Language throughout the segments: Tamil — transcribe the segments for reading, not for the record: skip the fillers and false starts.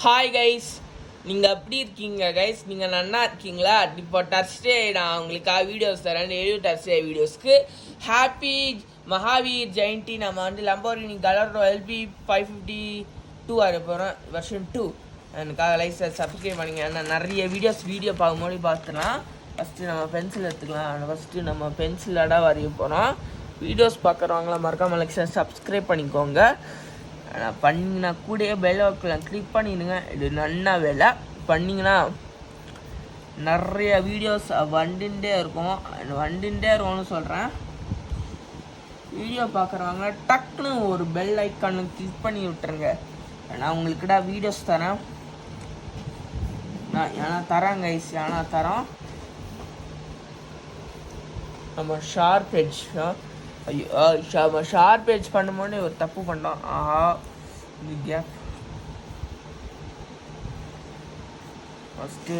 ஹாய் கைஸ், நீங்கள் எப்படி இருக்கீங்க கைஸ்? நீங்கள் நல்லா இருக்கீங்களா? இப்போ டர்ஸ்டே நான் உங்களுக்காக வீடியோஸ் தரேன். டெய்லி டர்ஸ்டே வீடியோஸ்க்கு ஹாப்பி மகாவீர் ஜெயந்தி. நம்ம வந்து லம்போர்கினி கலர் எல்பி 552 வர போகிறோம், வெர்ஷன் 2. எனக்காக லைக் சப்ஸ்கிரைப் பண்ணிங்க. நான் நிறைய வீடியோ பார்க்கும்போது பார்த்துலாம். ஃபஸ்ட்டு நம்ம பென்சில் எடுத்துக்கலாம். ஃபஸ்ட்டு நம்ம பென்சிலோட வரைய போகிறோம். வீடியோஸ் பார்க்குறவங்களாம் மறக்காமல் லைக் சப்ஸ்கிரைப் பண்ணிக்கோங்க. பண்ணிங்கன்னா கூடயே பெல் ஐக்கான் கிளிக் பண்ணிடுங்க. இது நல்ல வேலை பண்ணிங்கன்னா நிறைய வீடியோஸ் வந்துட்டே இருக்கும்னு சொல்கிறேன். வீடியோ பார்க்குறவங்க டக்குன்னு ஒரு பெல் ஐக்கானு கிளிக் பண்ணி விட்டுருங்க. நான் உங்களுக்கிட்ட வீடியோஸ் தரேன். தரோம். நம்ம ஷார்ப் எட்ஜ் ஷார்ப் எட்ஜ் பண்ணும்போது ஒரு தப்பு பண்ணோம். இது கேப் ஃபஸ்ட்டு.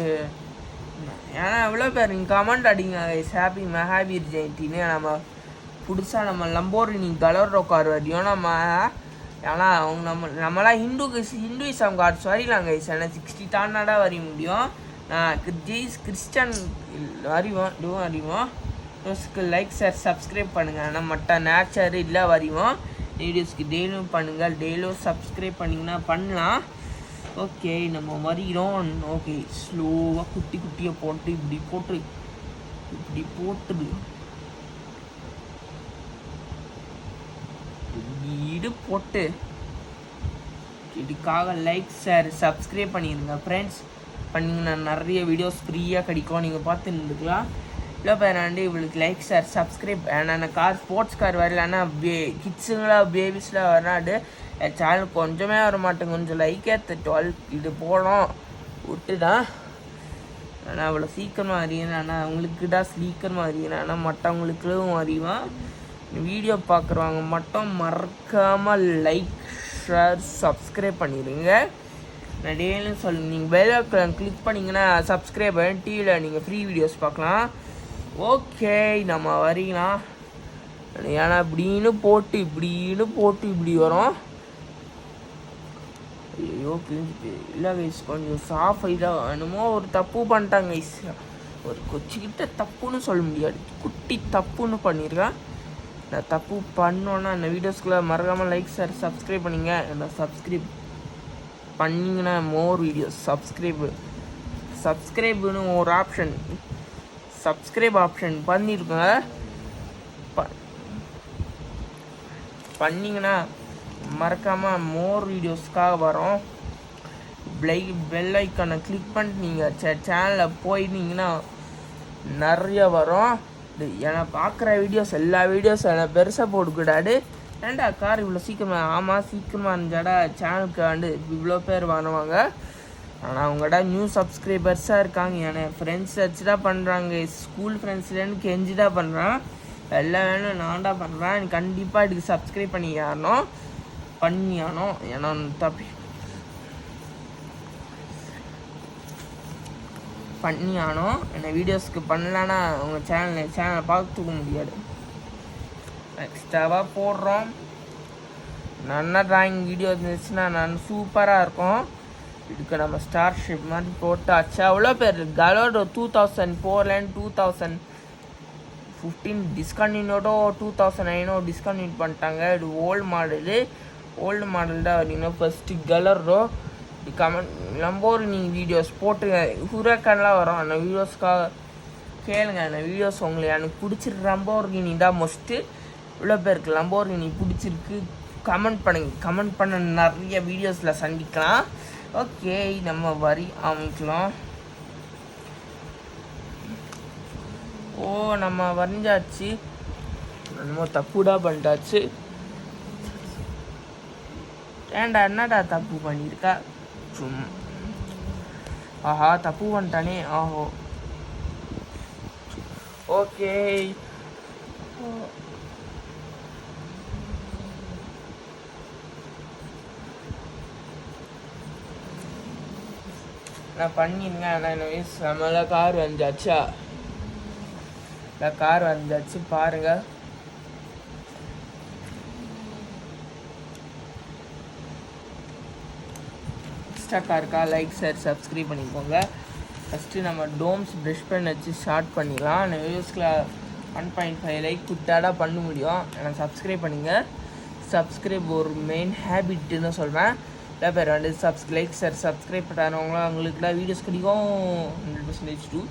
ஏன்னா எவ்வளோ பேர் நீங்கள் கமெண்ட் அடிங்க ஹாப்பி மகாவீர் ஜெயந்தின்னு. நம்ம புதுசாக நம்ம லம்போர்கினி கலர் கார் வரையும் நம்ம. ஏன்னா அவங்க நம்மளாம் ஹிந்துயிசம் கார்ட்ஸ் வரையலாம் கைஸ். ஏன்னா 60 தாண்டாடா வரைய முடியும். நான் கிறிஸ்டியன் அறிவோம். நியூஸ்க்கு லைக் சப்ஸ்கிரைப் பண்ணுங்கள். ஆனால் மற்ற நேச்சர் இல்லை வரைவோம். வீடியோஸ்க்கு டெய்லியும் பண்ணுங்கள். டெய்லியும் சப்ஸ்கிரைப் பண்ணிங்கன்னா பண்ணலாம். ஓகே, நம்ம வரைகிறோம். ஓகே, ஸ்லோவாக குட்டியாக போட்டு இப்படி போட்டுடு. இப்படி போட்டு இதுக்காக லைக் சப்ஸ்கிரைப் பண்ணிடுங்க ஃப்ரெண்ட்ஸ். பண்ணிங்கன்னா நிறைய வீடியோஸ் ஃப்ரீயாக கிடைக்கும். நீங்கள் பார்த்து இருந்துக்கலாம். இல்லை பேராண்டி இவளுக்கு லைக் சப்ஸ்கிரைப். நான் கார் ஸ்போர்ட்ஸ் கார் வரலன்னா கிட்ஸுங்களாம் பேபிஸ்லாம் வராது. என் சேனல் கொஞ்சமே வர மாட்டேங்க. கொஞ்சம் லைக்கே 12 இது போடும் விட்டுதான். ஆனால் அவ்வளோ சீக்கிரமாக அறியணும். ஆனால் அவங்களுக்கு தான் சீக்கிரமாக அறியணும். ஆனால் மற்றவங்களுக்கும் அறிவேன். வீடியோ பார்க்குறவங்க மட்டும் மறக்காமல் லைக் சப்ஸ்கிரைப் பண்ணிடுங்க. நான் டெய்லியும் சொல்லுங்கள். நீங்கள் பெல் ஐக்கான் கிளிக் பண்ணிங்கன்னா சப்ஸ்கிரைப் பண்ணி டிவியில் நீங்கள் ஃப்ரீ வீடியோஸ் பார்க்கலாம். ஓகே, நம்ம வரைக்கலாம். ஏன்னா இப்படின்னு போட்டு இப்படி வரும். ஐயோ கிழிஞ்சிட்டு இல்லை கைஸ். கொஞ்சம் சாஃபாக என்னமோ ஒரு தப்பு பண்ணிட்டாங்க கைஸ். ஒரு கொச்சிக்கிட்ட தப்புன்னு சொல்ல முடியாது, குட்டி தப்புன்னு பண்ணியிருக்கேன். நான் தப்பு பண்ணோன்னா அந்த வீடியோஸ்குள்ளே மறக்காமல் லைக் சப்ஸ்கிரைப் பண்ணிங்க. நான் சப்ஸ்கிரைப் பண்ணிங்கன்னா மோர் வீடியோஸ் சப்ஸ்கிரைப்னு ஒரு ஆப்ஷன் சப்ஸ்கிரைப் ஆப்ஷன் பண்ணியிருக்கோங்க. பண்ணிங்கன்னா மறக்காமல் மோர் வீடியோஸ்க்காக வரும். பெல் ஐக்கானை கிளிக் பண்ணிட்டு நீங்கள் சேனலில் போயிருந்தீங்கன்னா நிறைய வரும். ஏன்னா பார்க்குற வீடியோஸ் எல்லா வீடியோஸ் எனக்கு பெருசாக போடக்கூடாது. ஏன்டா கார் இவ்வளோ சீக்கிரமாக இருந்தாடா சேனலுக்கு வந்து இவ்வளோ பேர் வருவாங்க. ஆனால் அவங்கள்ட நியூ சப்ஸ்கிரைபர்ஸாக இருக்காங்க. என் ஃப்ரெண்ட்ஸ் வச்சு தான் பண்ணுறாங்க. ஸ்கூல் ஃப்ரெண்ட்ஸ்லேருந்து கெஞ்சி தான் பண்ணுறான். எல்லாம் வேணும் நான் தான் பண்ணுறேன். எனக்கு கண்டிப்பாக இதுக்கு சப்ஸ்கிரைப் பண்ணியானோம். ஏன்னா பண்ணியானோம். என்ன வீடியோஸ்க்கு பண்ணலன்னா உங்கள் சேனலை பார்த்துக்க முடியாது. எக்ஸ்ட்ராவாக போடுறோம். நல்லா ட்ராயிங் வீடியோ இருந்துச்சுன்னா நான் சூப்பராக இருக்கும். இதுக்கு நம்ம ஸ்டார் ஷிப் மாதிரி போட்டாச்சு. அவ்வளோ பேர் கலோட 2004 2015 டிஸ்கண்டினியூடோ 2009 டிஸ்கண்டினியூட் பண்ணிட்டாங்க. இது ஓல்டு மாடல் தான் வரீங்கன்னா ஃபஸ்ட்டு கலரோ லம்போர்கினி வீடியோஸ் போட்டு ஹுரேக்கான்லாம் வரும். அந்த வீடியோஸ்க்காக கேளுங்க. அந்த வீடியோஸ் எனக்கு பிடிச்சிருக்கு. லம்போர்கினி தான் மோஸ்ட்டு. இவ்வளோ பேருக்கு லம்போர்கினி பிடிச்சிருக்கு கமெண்ட் பண்ண நிறைய வீடியோஸில் சந்திக்கலாம். ஓகே, நம்ம வரி ஆரம்பிக்கலாம். நம்ம வரைஞ்சாச்சு. நம்ம தப்புடா பண்ணிட்டாச்சு. ஏன்டா என்னடா தப்பு பண்ணியிருக்கா? தப்பு பண்ணிட்டானே. ஓகே, நான் பண்ணிருங்க. நம்மள கார் வந்தாச்சா? கார் வந்தாச்சு பாருங்க. எக்ஸ்ட்ரா இருக்கா லைக் ஷேர் சப்ஸ்கிரைப் பண்ணிக்கோங்க. ஃபஸ்ட்டு நம்ம டோம்ஸ் ப்ரெஷ் பண்ண வச்சு ஸ்டார்ட் பண்ணிடலாம். அந்த வீடியோஸ்கில் 1.5 லைக் குட்டாடா பண்ண முடியும். எனக்கு சப்ஸ்கிரைப் பண்ணுங்க. சப்ஸ்கிரைப் ஒரு மெயின் ஹேபிட்னு சொல்கிறேன். இல்லை பேர் வந்து லைக் ஷேர் சப்ஸ்கிரைப் பண்ணுறவங்களாம் அவங்களுக்குலாம் வீடியோஸ் கிடைக்கும் 100% டூ.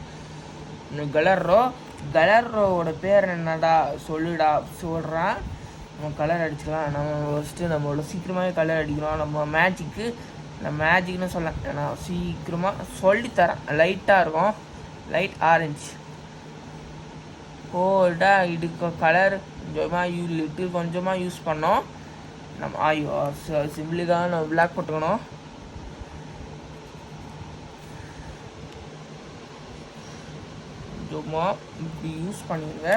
கலரோட பேர் என்னடா சொல்லுடா சொல்கிறேன். நம்ம கலர் அடிச்சுக்கலாம். நம்ம ஃபஸ்ட்டு நம்மளோட சீக்கிரமாகவே கலர் அடிக்கிறோம். நம்ம மேஜிக்னு சொல்லலாம். நான் சீக்கிரமாக சொல்லித்தரேன். லைட்டாக இருக்கும், லைட் ஆரஞ்சு கோல்டா இதுக்கு கலர் கொஞ்சமாக யூஸ் பண்ணோம். நம்ம சிம்பிளுக்காக நம்ம பிளாக் போட்டுக்கணும். இப்படி யூஸ் பண்ணிடுங்க.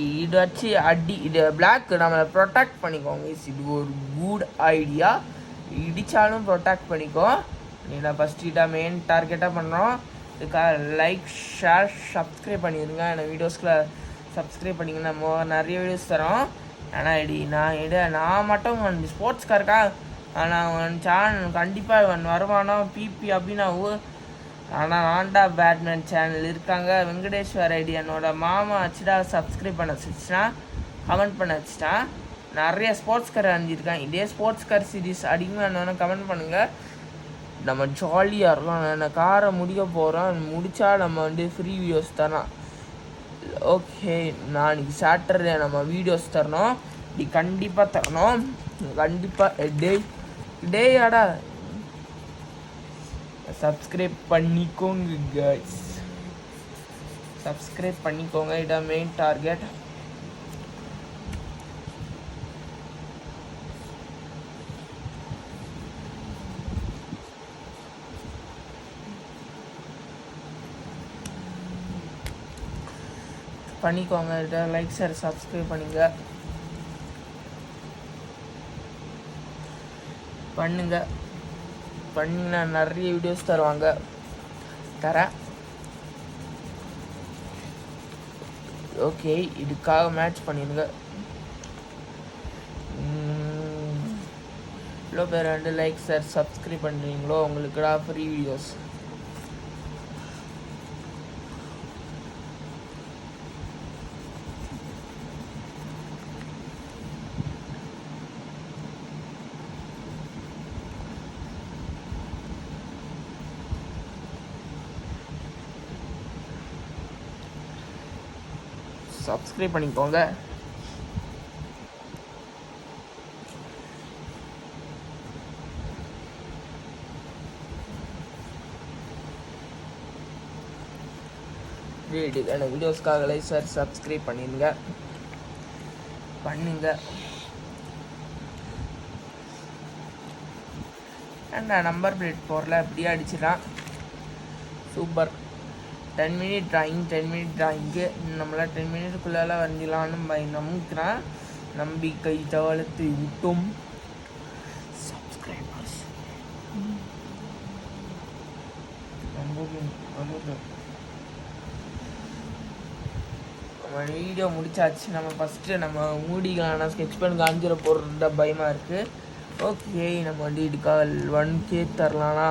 இது வச்சு இது பிளாக் நம்மளை ப்ரொடெக்ட் பண்ணிக்கோங்க. இது ஒரு குட் ஐடியா. இடித்தாலும் ப்ரொடெக்ட் பண்ணிக்கோ. நான் ஃபஸ்ட்டு இதாக மெயின் டார்கெட்டாக பண்ணுறோம். இதுக்காக லைக் ஷேர் சப்ஸ்கிரைப் பண்ணிடுங்க. எனக்கு வீடியோஸில் சப்ஸ்கிரைப் பண்ணிங்க. நம்ம நிறைய வீடியோஸ் தரோம். ஆனால் நான் மட்டும் ஸ்போர்ட்ஸ்காருக்கா ஆனால் சேனல் கண்டிப்பாக வருமானோ பிபி அப்படின்னு ஆனால் ஆண்டா பேட்மேன் சேனல் இருக்காங்க. வெங்கடேஸ்வர் ஐடி என்னோட மாமா வச்சுட்டா சப்ஸ்கிரைப் பண்ண வச்சுட்டா, கமெண்ட் பண்ண வச்சுட்டா. நிறைய ஸ்போர்ட்ஸ் கார் அணிஞ்சிருக்கேன். இதே ஸ்போர்ட்ஸ் கார் சீரீஸ் அதிகமாக என்னென்னு கமெண்ட் பண்ணுங்கள். நம்ம ஜாலியாக இருக்கும். நான் காரை முடிக்க போகிறோம். முடித்தா நம்ம வந்து ஃப்ரீ வீடியோஸ் தரோம். ஓகே, நாளைக்கு சாட்டர்டே நம்ம வீடியோஸ் தரணும். இப்படி கண்டிப்பாக தரணும். கண்டிப்பாக டேயாடா சப்ஸ்கிரைப் பண்ணிக்கோங்க கைஸ். சப்ஸ்கிரைப் பண்ணிக்கோங்க. இதான் மெயின் டார்கெட். பண்ணிக்கோங்க. இதான் லைக் ஷேர் சப்ஸ்கிரைப் பண்ணிங்கன்னா நிறைய வீடியோஸ் தரேன். ஓகே, இதுக்காக மேட்ச் பண்ணிடுங்க. இவ்வளோ பேர் வந்து லைக் ஷேர் சப்ஸ்கிரைப் பண்ணுறீங்களோ உங்களுக்குடா ஃப்ரீ வீடியோஸ். சப்ஸ்கிரைப் பண்ணிக்கோங்க. வீடியோஸ்க்காக லைக் ஷேர் சப்ஸ்கிரைப் பண்ணுங்க. ஏன்டா நம்பர் பிளேட் போடல, அப்படியே அடிச்சிடலாம். சூப்பர். 10 மினிட் ட்ராயிங்கு நம்மள 10 மினிட்டுக்குள்ளால வரைஞ்சிடலான்னு நம்பிக்கிறேன். நம்பிக்கை தவளத்தை விட்டும் சப்ஸ்கிரைபர்ஸ் நம்ம வீடியோ முடிச்சாச்சு. நம்ம ஃபஸ்ட்டு நம்ம மூடிக்கலாம். ஸ்கெட்ச் பென் காஞ்சிர போடுற பயமாக இருக்குது. ஓகே, நம்ம வந்து இதுக்காக 1K தரலாம்னா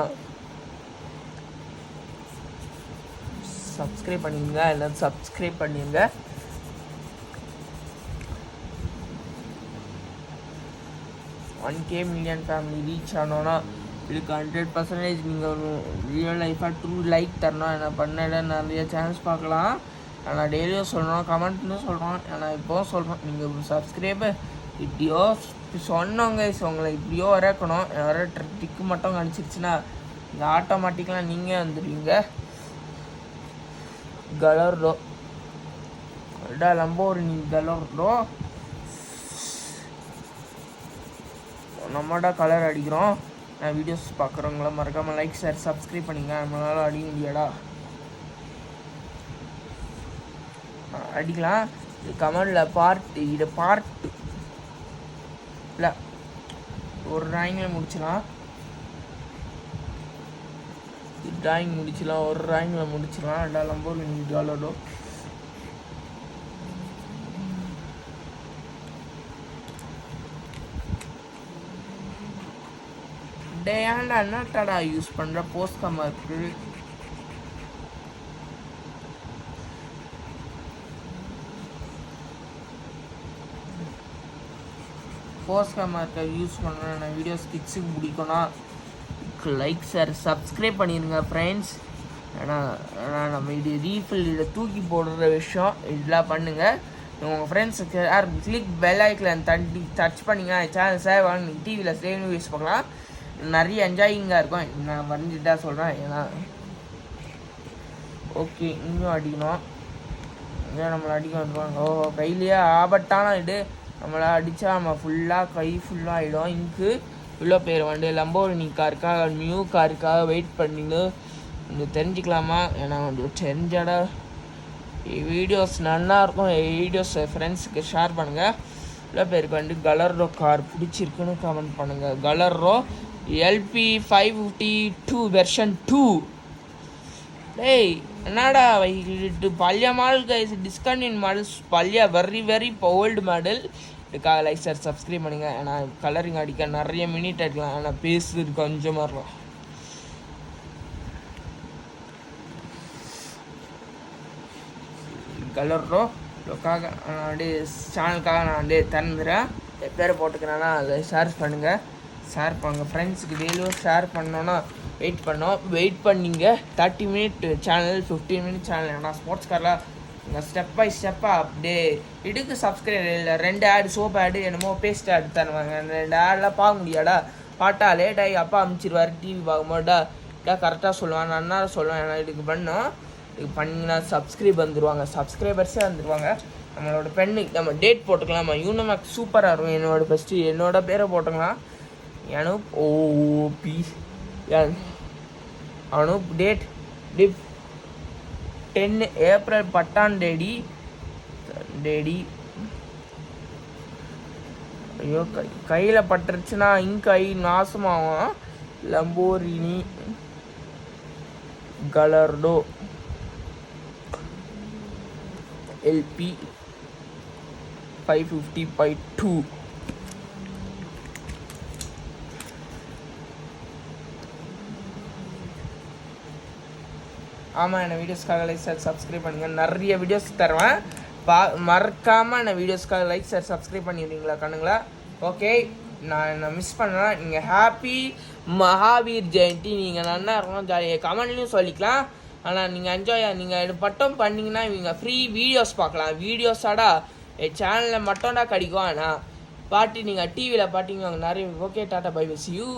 சப்ஸ்கிரைப் பண்ணிடுங்க. எல்லாம் சப்ஸ்கிரைப் பண்ணிடுங்க. மில்லியன் ஃபேமிலி ரீச் ஆனோன்னா இதுக்கு 100% நீங்கள் ரியல் லைஃபாக ட்ரூ லைக் தரணும். என்ன பண்ண நிறைய சேனல்ஸ் பார்க்கலாம். நான் டெய்லியும் சொல்கிறோம், கமெண்ட்னு சொல்கிறோம். நான் இப்போவும் சொல்கிறேன், நீங்கள் சப்ஸ்கிரைபு இப்படியோ சொன்னவங்க உங்களை இப்படியோ வரைக்கணும். வர டிக்கு மட்டும் கணிச்சிருச்சுன்னா இந்த ஆட்டோமேட்டிக்கெலாம் நீங்கள் வந்துடுவீங்க. கலர்டோ லம்போர்கினி கலர்டோ நம்மடா கலர் அடிக்கிறோம். நான் வீடியோஸ் பார்க்குறவங்கள மறக்காமல் லைக் ஷேர் சப்ஸ்கிரைப் பண்ணிங்க. நம்மளால அடிக்க முடியாடா, அடிக்கலாம். கமெண்டில் இதை பார்ட் இல்லை ஒரு ட்ராயிங்கில் முடிச்சிடலாம். ட்ராயிங் முடிச்சிடலாம், ஒரு ட்ராயிங்கில் முடிச்சிடலாம். ரெண்டா லம்போர்கினி கலர்டோ டே ஏன்டா என்னடா யூஸ் பண்ணுற போஸ்ட் மார்க்கு? போஸ்ட் மார்க்கை யூஸ் பண்ணுறேன். நான் வீடியோஸ் கிட்ஸுக்கு பிடிக்கும்னா லைக் ஷேர் சப்ஸ்கிரைப் பண்ணிடுங்க ஃப்ரெண்ட்ஸ். ஏன்னா நம்ம இது ரீஃபில் இதை தூக்கி போடுற விஷயம் இதெல்லாம் பண்ணுங்கள். உங்கள் ஃப்ரெண்ட்ஸுக்கு யார் கிளிக் பெல் ஐக்கன் டச் பண்ணிங்கன்னா சேனல் சேவ் ஆகி டிவியில் சேவ் யூஸ் பண்ணலாம். நிறைய என்ஜாயிங்காக இருக்கும். நான் வரைஞ்சிட்டு தான் சொல்கிறேன். ஏன்னா ஓகே இன்னும் அடிக்கணும். ஏன் நம்மளை அடிக்க வந்துடுவாங்க? ஓ கையிலேயே ஆபத்தான இது. நம்மளை அடித்தா நம்ம ஃபுல்லாக கை ஃபுல்லாக ஆகிடும். இங்கு இவ்வளோ பேர் வந்து லம்போர்கினி காருக்காக நியூ காருக்காக வெயிட் பண்ணின்னு கொஞ்சம் தெரிஞ்சுக்கலாமா? ஏன்னா கொஞ்சம் தெரிஞ்சாடா வீடியோஸ் நல்லாயிருக்கும். வீடியோஸ் ஃப்ரெண்ட்ஸுக்கு ஷேர் பண்ணுங்கள். இவ்வளோ பேருக்கு வந்து கலர்ரோ கார் பிடிச்சிருக்குன்னு கமெண்ட் பண்ணுங்கள். கலர்ரோ LP 552 வெர்ஷன் 2. டேய் என்னடா இது பழைய மாடல் கைஸ், டிஸ்கண்டினியூ மாடல்ஸ் பழைய வெரி ஓல்டு மாடல். இதுக்காக லைக் சார் சப்ஸ்கிரைப் பண்ணுங்க. நான் கலரிங் அடிக்க நிறைய மினிட் அடிக்கலாம். ஆனால் பேசுறது கொஞ்சமாக இருக்கும். கலர்ரோ இதுக்காக நான் அப்படியே சேனலுக்காக நான் அப்படியே திறந்துடுறேன். பேரை போட்டுக்கிறேன்னா அதை ஷேர் பண்ணுங்கள். ஷேர் பண்ணுங்கள் ஃப்ரெண்ட்ஸுக்கு. டெய்லியும் ஷேர் பண்ணோன்னா வெயிட் பண்ணிங்க 30 மினிட் சேனல் 15 மினிட் சேனல். ஏன்னா ஸ்போர்ட்ஸ் காரில் இங்கே ஸ்டெப் பை ஸ்டெப்பாக அப்படியே இதுக்கு சப்ஸ்கிரைப் இல்லை. 2 ஆடு சோப் ஆடு என்னமோ பேஸ்ட் ஆடு தருவாங்க. 2 ஆடெலாம் பார்க்க முடியாடா. பாட்டா லேட்டாகி அப்பா அமுச்சிடுவார் டிவி பார்க்கும்போதா கரெக்டாக சொல்லுவான். நான் என்ன சொல்லுவேன்? ஏன்னா இதுக்கு பண்ணோம். இது பண்ணிங்கன்னா சப்ஸ்கிரைபர்ஸே வந்துடுவாங்க. நம்மளோட பெண்ணுக்கு நம்ம டேட் போட்டுக்கலாமா? யூனோமேக்ஸ் சூப்பராக இருக்கும். என்னோட பேரை போட்டுக்கலாம். Anoop OP Anoop date 10 April பட்டான் டேடி. ஐயோ கையில் பட்டுருச்சுன்னா கை நாசமாகும். Lamborghini கலர்டோ LP 550/2. ஆமாம் என்ன வீடியோஸ்க்காக லைக் சார் சப்ஸ்கிரைப் பண்ணுங்கள். நிறைய வீடியோஸ் தருவேன். மறக்காமல் என்ன வீடியோஸ்க்காக லைக் சார் சப்ஸ்கிரைப் பண்ணிடுறீங்களா கண்ணுங்களா? ஓகே நான் மிஸ் பண்ணேன். நீங்கள் ஹாப்பி மகாவீர் ஜெயந்தி. நீங்கள் நல்லா இருக்கணும். ஜாலியாக கமெண்ட்லையும் சொல்லிக்கலாம். ஆனால் நீங்கள் பட்டம் பண்ணிங்கன்னா நீங்கள் ஃப்ரீ வீடியோஸ் பார்க்கலாம். வீடியோஸாடா சேனலில் மட்டும்டா கிடைக்கும். ஆனால் நீங்கள் டிவியில் பார்த்தீங்கன்னா நிறைய. Okay tata bye bye see you.